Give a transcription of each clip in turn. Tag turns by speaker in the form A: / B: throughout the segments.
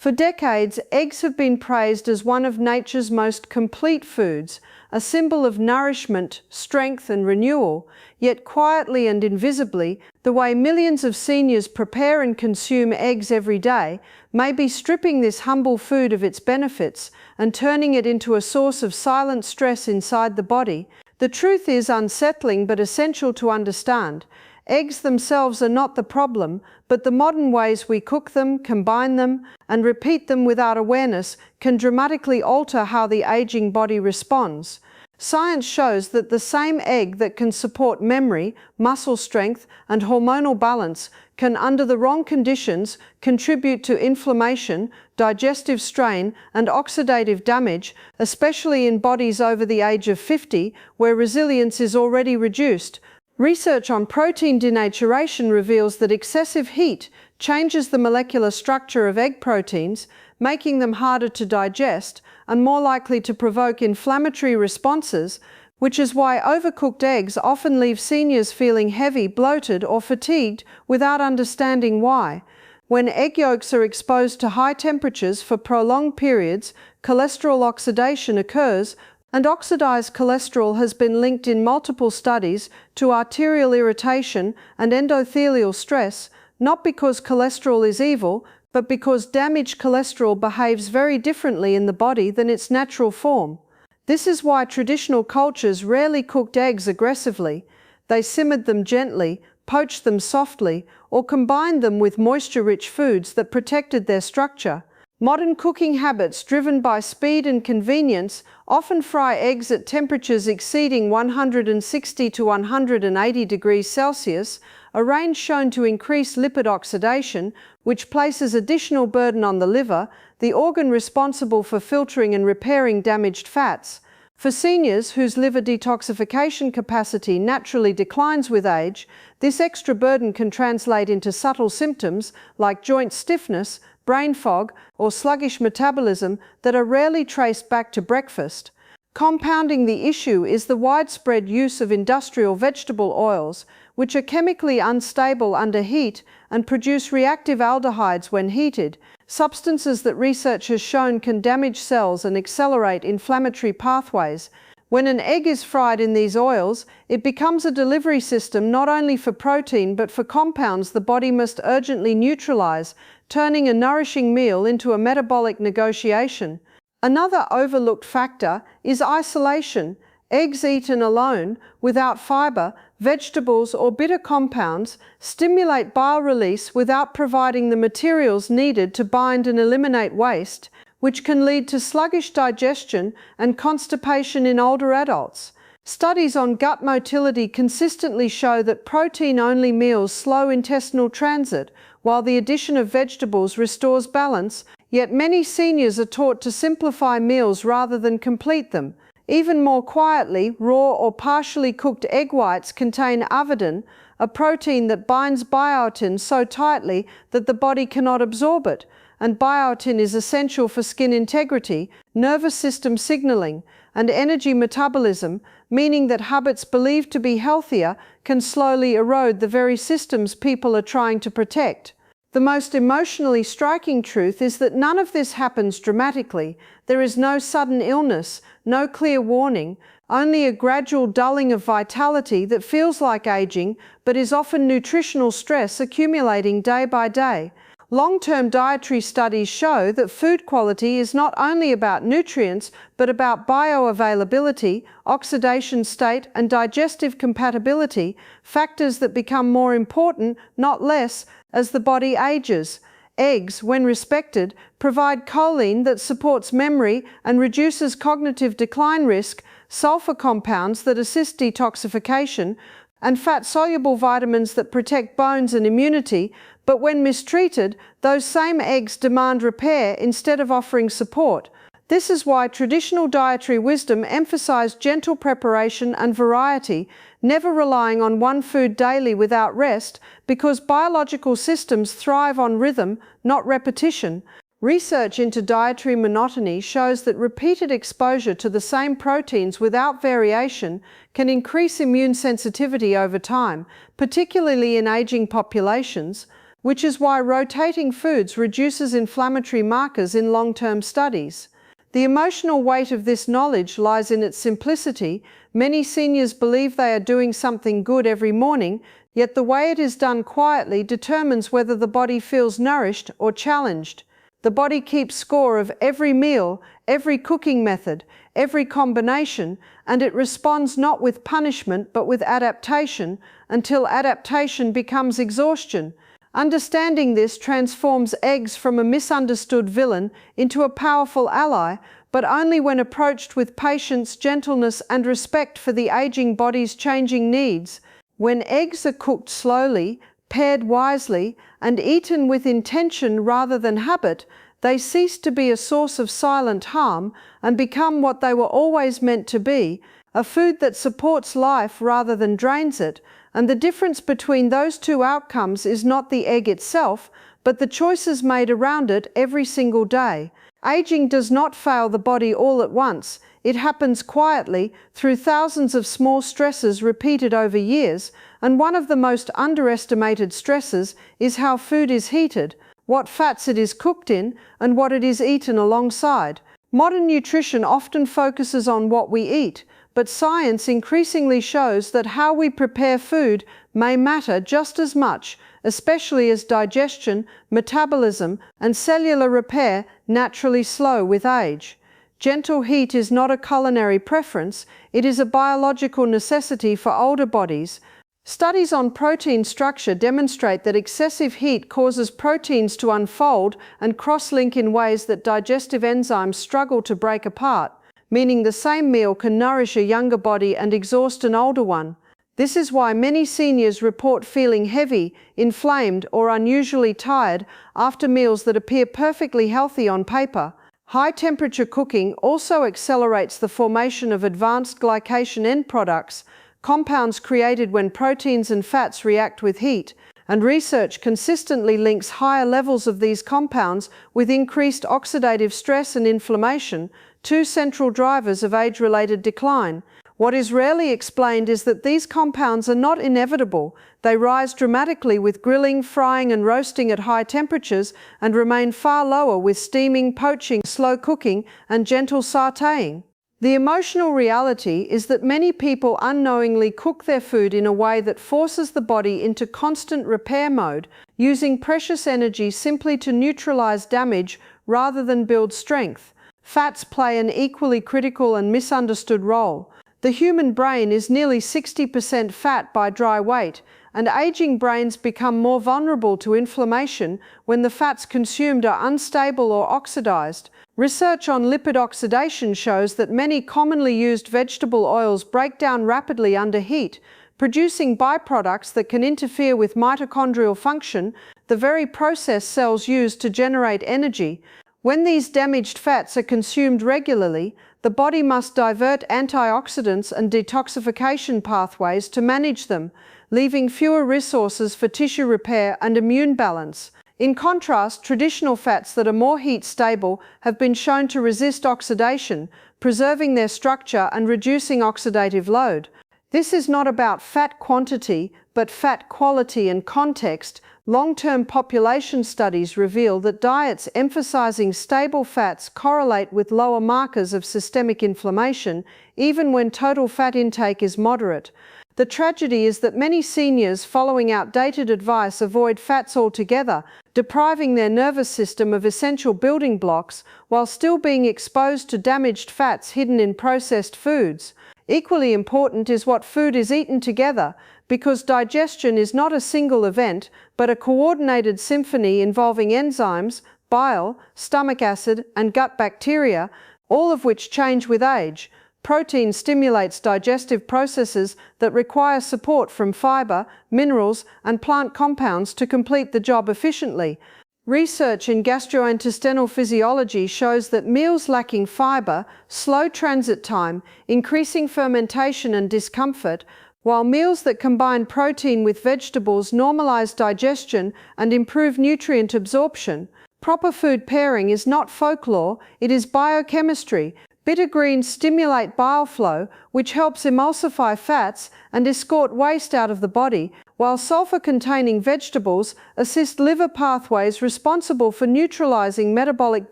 A: For decades, eggs have been praised as one of nature's most complete foods, a symbol of nourishment, strength, and renewal, yet quietly and invisibly, the way millions of seniors prepare and consume eggs every day may be stripping this humble food of its benefits and turning it into a source of silent stress inside the body. The truth is unsettling but essential to understand. Eggs themselves are not the problem, but the modern ways we cook them, combine them, and repeat them without awareness can dramatically alter how the aging body responds. Science shows that the same egg that can support memory, muscle strength, and hormonal balance can, under the wrong conditions, contribute to inflammation, digestive strain, and oxidative damage, especially in bodies over the age of 50, where resilience is already reduced. Research on protein denaturation reveals that excessive heat changes the molecular structure of egg proteins, making them harder to digest and more likely to provoke inflammatory responses, which is why overcooked eggs often leave seniors feeling heavy, bloated, or fatigued without understanding why. When egg yolks are exposed to high temperatures for prolonged periods, cholesterol oxidation occurs, and oxidized cholesterol has been linked in multiple studies to arterial irritation and endothelial stress, not because cholesterol is evil, but because damaged cholesterol behaves very differently in the body than its natural form. This is why traditional cultures rarely cooked eggs aggressively. They simmered them gently, poached them softly, or combined them with moisture-rich foods that protected their structure. Modern cooking habits driven by speed and convenience often fry eggs at temperatures exceeding 160 to 180 degrees Celsius, a range shown to increase lipid oxidation, which places additional burden on the liver, the organ responsible for filtering and repairing damaged fats. For seniors whose liver detoxification capacity naturally declines with age, this extra burden can translate into subtle symptoms like joint stiffness, brain fog, or sluggish metabolism that are rarely traced back to breakfast. Compounding the issue is the widespread use of industrial vegetable oils, which are chemically unstable under heat and produce reactive aldehydes when heated, substances that research has shown can damage cells and accelerate inflammatory pathways. When an egg is fried in these oils, it becomes a delivery system not only for protein but for compounds the body must urgently neutralize, turning a nourishing meal into a metabolic negotiation. Another overlooked factor is isolation. Eggs eaten alone, without fiber, vegetables, or bitter compounds, stimulate bile release without providing the materials needed to bind and eliminate waste, which can lead to sluggish digestion and constipation in older adults. Studies on gut motility consistently show that protein-only meals slow intestinal transit, while the addition of vegetables restores balance, yet many seniors are taught to simplify meals rather than complete them. Even more quietly, raw or partially cooked egg whites contain avidin, a protein that binds biotin so tightly that the body cannot absorb it, and biotin is essential for skin integrity, nervous system signaling, and energy metabolism, meaning that habits believed to be healthier can slowly erode the very systems people are trying to protect. The most emotionally striking truth is that none of this happens dramatically. There is no sudden illness, no clear warning, only a gradual dulling of vitality that feels like aging, but is often nutritional stress accumulating day by day. Long-term dietary studies show that food quality is not only about nutrients, but about bioavailability, oxidation state, and digestive compatibility, factors that become more important, not less, as the body ages. Eggs, when respected, provide choline that supports memory and reduces cognitive decline risk, sulfur compounds that assist detoxification, and fat-soluble vitamins that protect bones and immunity, but when mistreated, those same eggs demand repair instead of offering support. This is why traditional dietary wisdom emphasized gentle preparation and variety, never relying on one food daily without rest, because biological systems thrive on rhythm, not repetition. Research into dietary monotony shows that repeated exposure to the same proteins without variation can increase immune sensitivity over time, particularly in aging populations. which is why rotating foods reduces inflammatory markers in long-term studies. The emotional weight of this knowledge lies in its simplicity. Many seniors believe they are doing something good every morning, yet the way it is done quietly determines whether the body feels nourished or challenged. The body keeps score of every meal, every cooking method, every combination, and it responds not with punishment but with adaptation, until adaptation becomes exhaustion. Understanding this transforms eggs from a misunderstood villain into a powerful ally, but only when approached with patience, gentleness, and respect for the aging body's changing needs. When eggs are cooked slowly, paired wisely, and eaten with intention rather than habit, they cease to be a source of silent harm and become what they were always meant to be, a food that supports life rather than drains it. And the difference between those two outcomes is not the egg itself, but the choices made around it every single day. Aging does not fail the body all at once. It happens quietly through thousands of small stresses repeated over years, and one of the most underestimated stresses is how food is heated, what fats it is cooked in, and what it is eaten alongside. Modern nutrition often focuses on what we eat, but science increasingly shows that how we prepare food may matter just as much, especially as digestion, metabolism, and cellular repair naturally slow with age. Gentle heat is not a culinary preference, it is a biological necessity for older bodies. Studies on protein structure demonstrate that excessive heat causes proteins to unfold and cross-link in ways that digestive enzymes struggle to break apart, meaning the same meal can nourish a younger body and exhaust an older one. This is why many seniors report feeling heavy, inflamed, or unusually tired after meals that appear perfectly healthy on paper. High-temperature cooking also accelerates the formation of advanced glycation end products, compounds created when proteins and fats react with heat, and research consistently links higher levels of these compounds with increased oxidative stress and inflammation, two central drivers of age-related decline. What is rarely explained is that these compounds are not inevitable. They rise dramatically with grilling, frying, and roasting at high temperatures and remain far lower with steaming, poaching, slow cooking, and gentle sautéing. The emotional reality is that many people unknowingly cook their food in a way that forces the body into constant repair mode, using precious energy simply to neutralize damage rather than build strength. Fats play an equally critical and misunderstood role. The human brain is nearly 60% fat by dry weight, and aging brains become more vulnerable to inflammation when the fats consumed are unstable or oxidized. Research on lipid oxidation shows that many commonly used vegetable oils break down rapidly under heat, producing byproducts that can interfere with mitochondrial function, the very process cells use to generate energy. When these damaged fats are consumed regularly, the body must divert antioxidants and detoxification pathways to manage them, leaving fewer resources for tissue repair and immune balance. In contrast, traditional fats that are more heat stable have been shown to resist oxidation, preserving their structure and reducing oxidative load. This is not about fat quantity, but fat quality and context. Long-term population studies reveal that diets emphasizing stable fats correlate with lower markers of systemic inflammation, even when total fat intake is moderate. The tragedy is that many seniors following outdated advice avoid fats altogether, depriving their nervous system of essential building blocks while still being exposed to damaged fats hidden in processed foods. Equally important is what food is eaten together, because digestion is not a single event, but a coordinated symphony involving enzymes, bile, stomach acid, and gut bacteria, all of which change with age. Protein stimulates digestive processes that require support from fiber, minerals, and plant compounds to complete the job efficiently. Research in gastrointestinal physiology shows that meals lacking fiber slow transit time, increasing fermentation and discomfort, while meals that combine protein with vegetables normalize digestion and improve nutrient absorption. Proper food pairing is not folklore, it is biochemistry. Bitter greens stimulate bile flow, which helps emulsify fats and escort waste out of the body, while sulfur-containing vegetables assist liver pathways responsible for neutralizing metabolic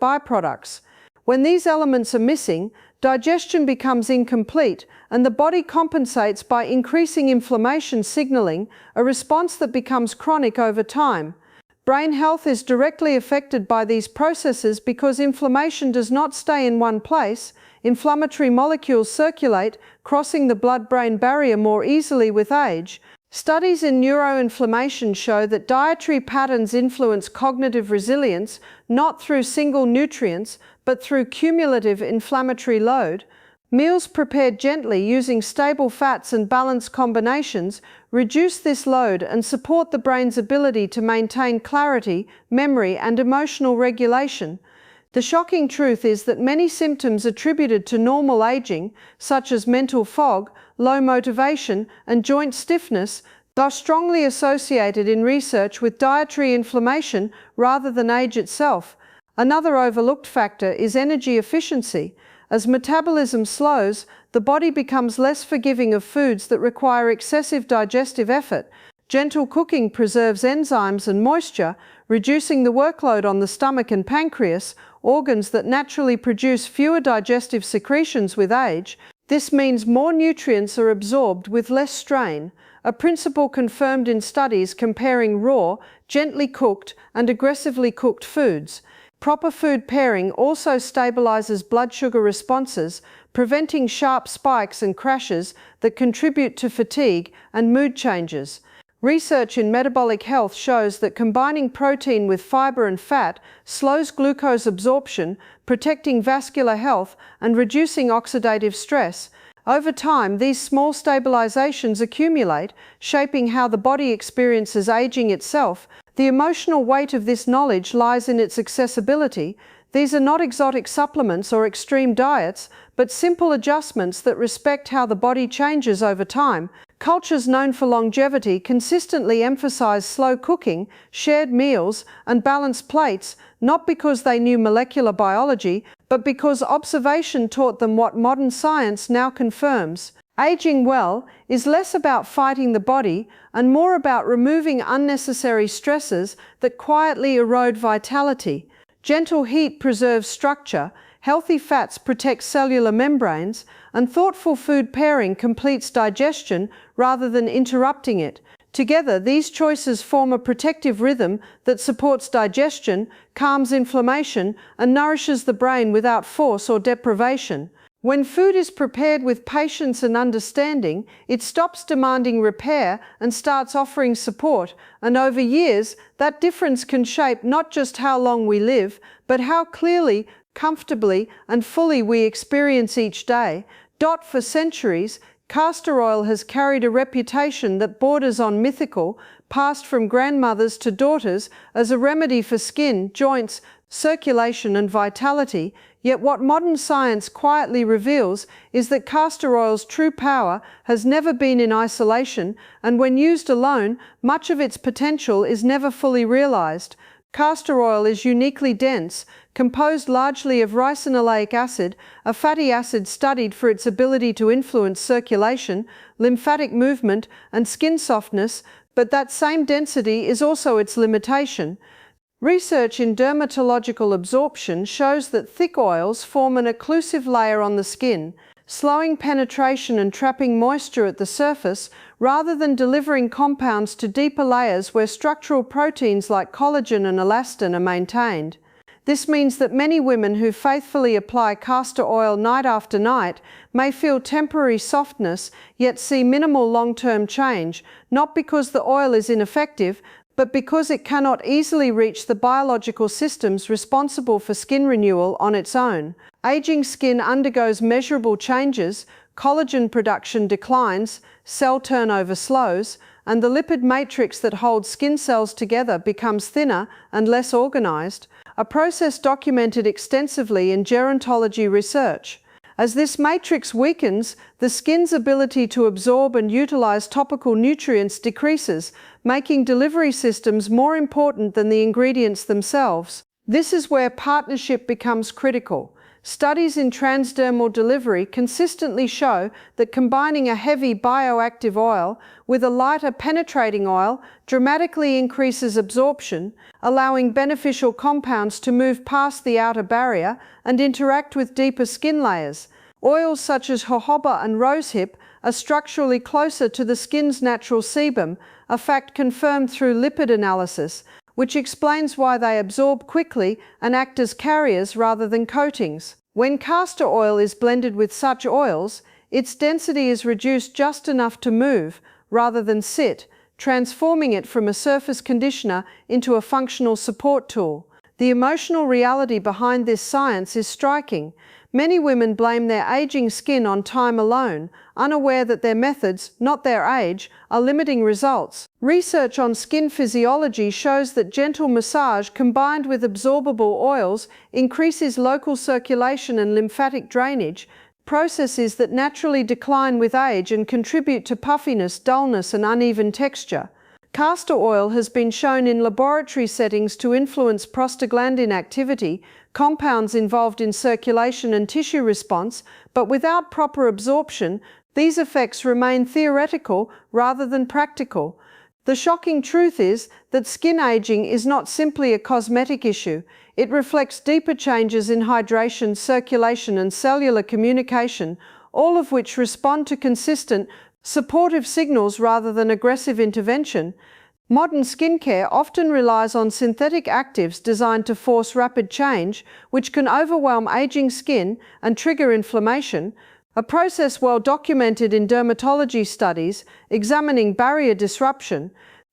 A: byproducts. When these elements are missing, digestion becomes incomplete, and the body compensates by increasing inflammation signaling, a response that becomes chronic over time. Brain health is directly affected by these processes because inflammation does not stay in one place. Inflammatory molecules circulate, crossing the blood-brain barrier more easily with age. Studies in neuroinflammation show that dietary patterns influence cognitive resilience, not through single nutrients, but through cumulative inflammatory load. Meals prepared gently using stable fats and balanced combinations reduce this load and support the brain's ability to maintain clarity, memory, and emotional regulation. The shocking truth is that many symptoms attributed to normal aging, such as mental fog, low motivation, and joint stiffness, are strongly associated in research with dietary inflammation rather than age itself. Another overlooked factor is energy efficiency. As metabolism slows, the body becomes less forgiving of foods that require excessive digestive effort. Gentle cooking preserves enzymes and moisture, reducing the workload on the stomach and pancreas, organs that naturally produce fewer digestive secretions with age. This means more nutrients are absorbed with less strain, a principle confirmed in studies comparing raw, gently cooked, and aggressively cooked foods. Proper food pairing also stabilizes blood sugar responses, preventing sharp spikes and crashes that contribute to fatigue and mood changes. Research in metabolic health shows that combining protein with fiber and fat slows glucose absorption, protecting vascular health and reducing oxidative stress. Over time, these small stabilizations accumulate, shaping how the body experiences aging itself. The emotional weight of this knowledge lies in its accessibility. These are not exotic supplements or extreme diets, but simple adjustments that respect how the body changes over time. Cultures known for longevity consistently emphasize slow cooking, shared meals, and balanced plates, not because they knew molecular biology, but because observation taught them what modern science now confirms. Aging well is less about fighting the body and more about removing unnecessary stresses that quietly erode vitality. Gentle heat preserves structure, healthy fats protect cellular membranes, and thoughtful food pairing completes digestion rather than interrupting it. Together, these choices form a protective rhythm that supports digestion, calms inflammation, and nourishes the brain without force or deprivation. When food is prepared with patience and understanding, it stops demanding repair and starts offering support, and over years, that difference can shape not just how long we live, but how clearly, comfortably, and fully we experience each day. For centuries, castor oil has carried a reputation that borders on mythical, passed from grandmothers to daughters as a remedy for skin, joints, circulation, and vitality. Yet what modern science quietly reveals is that castor oil's true power has never been in isolation, and when used alone, much of its potential is never fully realized. Castor oil is uniquely dense, composed largely of ricinoleic acid, a fatty acid studied for its ability to influence circulation, lymphatic movement, and skin softness, but that same density is also its limitation. Research in dermatological absorption shows that thick oils form an occlusive layer on the skin, slowing penetration and trapping moisture at the surface rather than delivering compounds to deeper layers where structural proteins like collagen and elastin are maintained. This means that many women who faithfully apply castor oil night after night may feel temporary softness, yet see minimal long-term change, not because the oil is ineffective, but because it cannot easily reach the biological systems responsible for skin renewal on its own. Aging skin undergoes measurable changes, collagen production declines, cell turnover slows, and the lipid matrix that holds skin cells together becomes thinner and less organized, a process documented extensively in gerontology research. As this matrix weakens, the skin's ability to absorb and utilize topical nutrients decreases, making delivery systems more important than the ingredients themselves. This is where partnership becomes critical. Studies in transdermal delivery consistently show that combining a heavy bioactive oil with a lighter penetrating oil dramatically increases absorption, allowing beneficial compounds to move past the outer barrier and interact with deeper skin layers. Oils such as jojoba and rosehip are structurally closer to the skin's natural sebum, a fact confirmed through lipid analysis, which explains why they absorb quickly and act as carriers rather than coatings. When castor oil is blended with such oils, its density is reduced just enough to move, rather than sit, transforming it from a surface conditioner into a functional support tool. The emotional reality behind this science is striking. Many women blame their aging skin on time alone, unaware that their methods, not their age, are limiting results. Research on skin physiology shows that gentle massage combined with absorbable oils increases local circulation and lymphatic drainage, processes that naturally decline with age and contribute to puffiness, dullness, and uneven texture. Castor oil has been shown in laboratory settings to influence prostaglandin activity, compounds involved in circulation and tissue response, but without proper absorption, these effects remain theoretical rather than practical. The shocking truth is that skin aging is not simply a cosmetic issue. It reflects deeper changes in hydration, circulation, and cellular communication, all of which respond to consistent, supportive signals rather than aggressive intervention. Modern skincare often relies on synthetic actives designed to force rapid change, which can overwhelm aging skin and trigger inflammation, a process well documented in dermatology studies examining barrier disruption.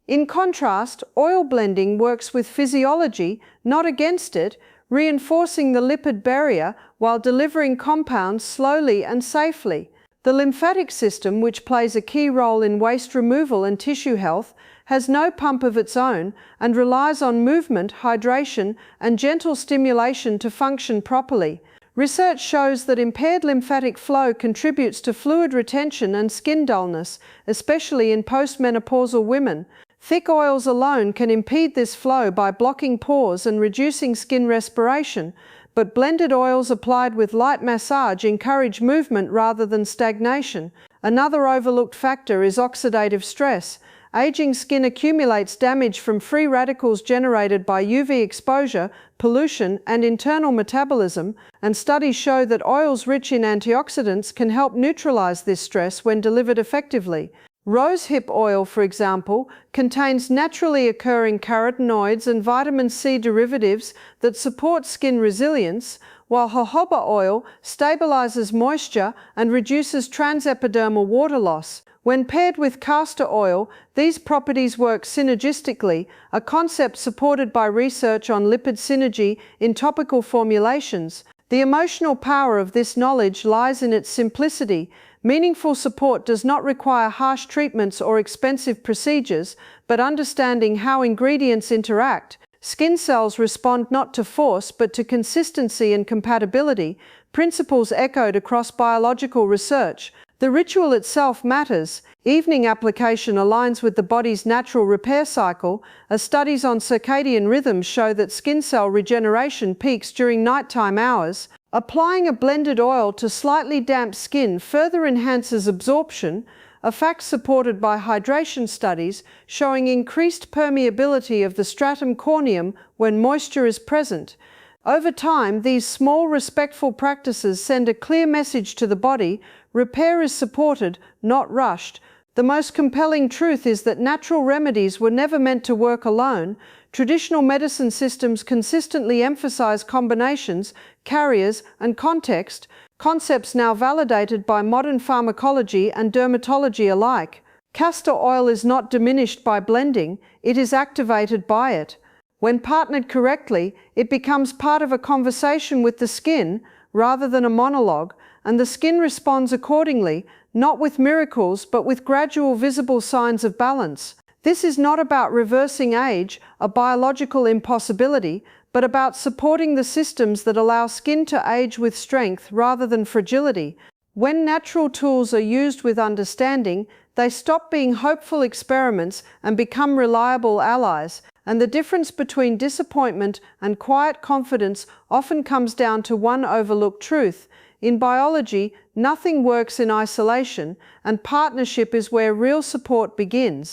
A: In contrast, oil blending works with physiology, not against it, reinforcing the lipid barrier while delivering compounds slowly and safely. The lymphatic system, which plays a key role in waste removal and tissue health, has no pump of its own and relies on movement, hydration, and gentle stimulation to function properly. Research shows that impaired lymphatic flow contributes to fluid retention and skin dullness, especially in postmenopausal women. Thick oils alone can impede this flow by blocking pores and reducing skin respiration, but blended oils applied with light massage encourage movement rather than stagnation. Another overlooked factor is oxidative stress. Aging skin accumulates damage from free radicals generated by UV exposure, pollution, and internal metabolism, and studies show that oils rich in antioxidants can help neutralize this stress when delivered effectively. Rosehip oil, for example, contains naturally occurring carotenoids and vitamin C derivatives that support skin resilience, while jojoba oil stabilizes moisture and reduces transepidermal water loss. When paired with castor oil, these properties work synergistically, a concept supported by research on lipid synergy in topical formulations. The emotional power of this knowledge lies in its simplicity. Meaningful support does not require harsh treatments or expensive procedures, but understanding how ingredients interact. Skin cells respond not to force but to consistency and compatibility, principles echoed across biological research. The ritual itself matters. Evening application aligns with the body's natural repair cycle, as studies on circadian rhythms show that skin cell regeneration peaks during nighttime hours. Applying a blended oil to slightly damp skin further enhances absorption, a fact supported by hydration studies showing increased permeability of the stratum corneum when moisture is present. Over time, these small, respectful practices send a clear message to the body: repair is supported, not rushed. The most compelling truth is that natural remedies were never meant to work alone. Traditional medicine systems consistently emphasize combinations, carriers, and context, concepts now validated by modern pharmacology and dermatology alike. Castor oil is not diminished by blending, it is activated by it. When partnered correctly, it becomes part of a conversation with the skin rather than a monologue, and the skin responds accordingly, not with miracles but with gradual visible signs of balance. This is not about reversing age, a biological impossibility, but about supporting the systems that allow skin to age with strength rather than fragility. When natural tools are used with understanding, they stop being hopeful experiments and become reliable allies. and the difference between disappointment and quiet confidence often comes down to one overlooked truth. In biology, nothing works in isolation, and partnership is where real support begins.